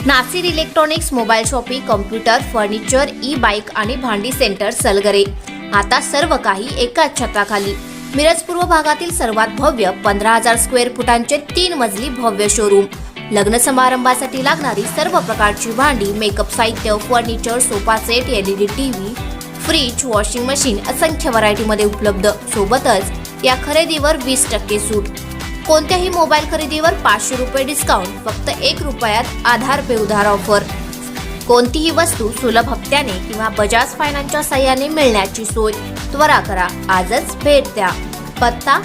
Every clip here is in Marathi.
Nasir electronics, mobile shopping, computer, furniture, e bike आणि भांडी सेंटर सलगरे. आता सर्व काही एकाच छताखाली. मिरज पूर्व भागातील सर्वात भव्य 15,000 स्क्वेअर फुटांचे 3 मजली भव्य शोरूम. लग्न समारंभासाठी लागणारी सर्व प्रकारची भांडी, मेकअप साहित्य, furniture, sofa set, LED TV, fridge, washing machine असंख्य व्हरायटीमध्ये उपलब्ध. सोबतच या खरेदीवर 20% सूट. कोणत्याही मोबाईल खरेदीवर 500 रुपये डिस्काउंट. फक्त 1 रुपयात आधार पे उधार ऑफर. कोणतीही वस्तू सुलभ हप्त्याने किंवा बजाज फायनान्सच्या साहाय्याने मिळण्याची सोय. त्वरा करा, आजच भेट द्या. पत्ता: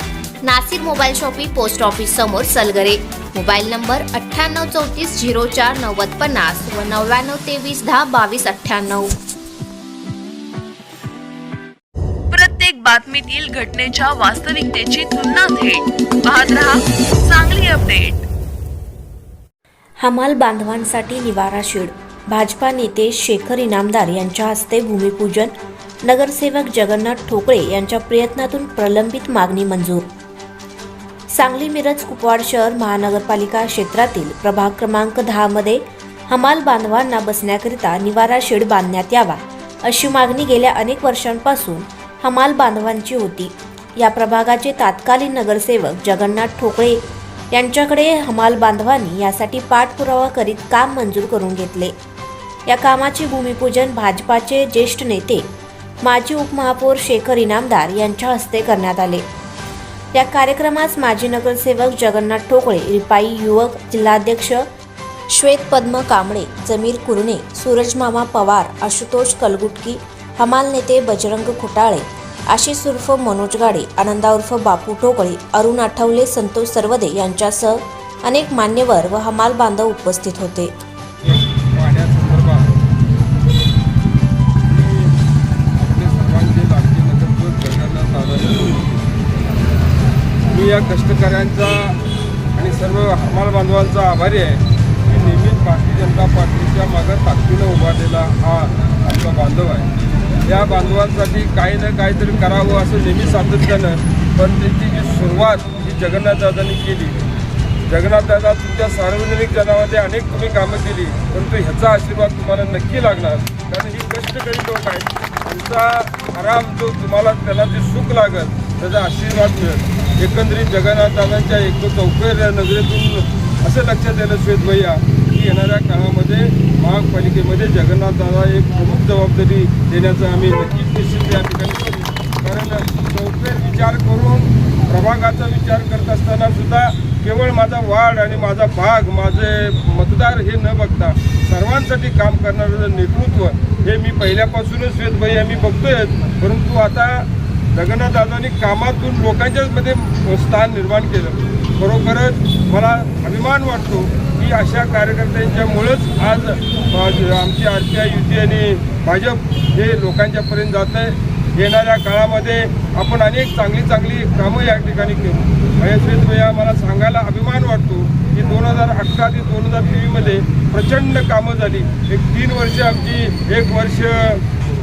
Nasir mobile shopping, post office समोर, सलगरे. मोबाईल नंबर 9834 04 9050 व 9923 10 22 98. प्रत्येक बातमीतील घटनेच्या वास्तविकतेची तुलना थेट पाहत रहा चांगली अपडेट. हमाल बांधवांसाठी निवारा शेड. भाजपा नेते शेखर इनामदार यांच्या हस्ते भूमिपूजन. नगरसेवक जगन्नाथ ठोकळे यांच्या प्रयत्नातून प्रलंबित मागणी मंजूर. सांगली मिरज कुपवाड शहर महानगरपालिका क्षेत्रातील प्रभाग क्रमांक 10 मध्ये हमाल बांधवांना बसण्याकरिता निवारा शेड बांधण्यात यावा अशी मागणी गेल्या अनेक वर्षांपासून हमाल बांधवांची होती. या प्रभागाचे तत्कालीन नगरसेवक जगन्नाथ ठोकळे यांच्याकडे हमाल बांधवांनी यासाठी पाठपुरावा करीत काम मंजूर करून घेतले. या कामाचे भूमिपूजन भाजपाचे ज्येष्ठ नेते माजी उपमहापौर शेखर इनामदार यांच्या हस्ते करण्यात आले. या कार्यक्रमास माजी नगरसेवक जगन्नाथ ठोकळे, रिपाई युवक जिल्हाध्यक्ष श्वेत पद्म कांबळे, जमीर कुरणे, सूरज मामा पवार, आशुतोष कलगुटकी, हमाल नेते बजरंग खुटाळे, आशिष उर्फ मनोज गाडे, आनंदा उर्फ बापू ठोकळे, अरुण आठवले, संतोष सरवदे यांच्यासह अनेक मान्यवर व हमाल बांधव उपस्थित होते. मी या कष्टकऱ्यांचा आणि सर्व हमाल बांधवांचा आभारी आहे की नेहमीच भारतीय जनता पार्टीच्या मागं ताकदीनं उभारलेला हा आमचा बांधव आहे. या बांधवांसाठी काही ना काहीतरी करावं असं नेहमी सातत्यानं, पण त्याची जी सुरुवात ही जगन्नाथदादांनी केली. जगन्नाथदादा, तुमच्या सार्वजनिक जनामध्ये अनेक तुम्ही कामं केली, परंतु ह्याचा आशीर्वाद तुम्हाला नक्की लागणार. कारण ही कष्टकरी लोक आहेत, त्यांचा आराम जो तुम्हाला त्यांना जे सुख लागत त्याचा आशीर्वाद मिळेल. एकंदरीत जगन्नाथदादांच्या 104 नगरीतून असं लक्षात येणं श्वेत भैया की येणाऱ्या काळामध्ये महापालिकेमध्ये जगन्नाथदादा एक प्रमुख जबाबदारी देण्याचं आम्ही नक्कीच निश्चित या ठिकाणी करू. कारण चौफेर विचार करून प्रभागाचा विचार करत असताना सुद्धा केवळ माझा वार्ड आणि माझा भाग, माझे मतदार हे न बघता सर्वांसाठी काम करणारं नेतृत्व हे मी पहिल्यापासूनच श्वेत भैया मी बघतोय. परंतु आता जगन्नाथदादांनी कामातून लोकांच्यामध्ये स्थान निर्माण केलं. खरोखरच मला अभिमान वाटतो की अशा कार्यकर्त्यांच्यामुळेच आज आमची RPI युती आणि भाजप हे लोकांच्यापर्यंत जात आहे. येणाऱ्या काळामध्ये आपण अनेक चांगली कामं या ठिकाणी करू. श्वेत भैया, मला सांगायला अभिमान वाटतो की 2018 ते 2023मध्ये प्रचंड कामं झाली. एक 3 वर्ष आमची, 1 वर्ष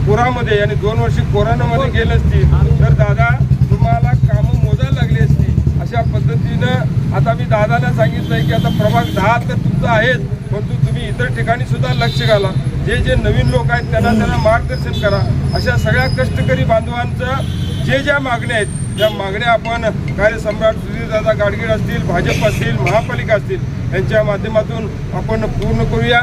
पुरामध्ये आणि 2 वर्ष कोरोनामध्ये गेले असतील तर दादा तुम्हाला कामं मोजायला लागली असती. अशा पद्धतीनं आता मी दादांना सांगितलं आहे की आता प्रभाग 10 तर तुमचा आहेच, परंतु तुम्ही इतर ठिकाणी सुद्धा लक्ष घाला. जे नवीन लोक आहेत त्यांना मार्गदर्शन करा. अशा सगळ्या कष्टकरी बांधवांचं ज्या मागण्या आहेत त्या मागण्या आपण कार्यसम्राट सुधीरदादा गाडगीळ असतील, भाजप असतील, महापालिका असतील यांच्या माध्यमातून आपण पूर्ण करूया.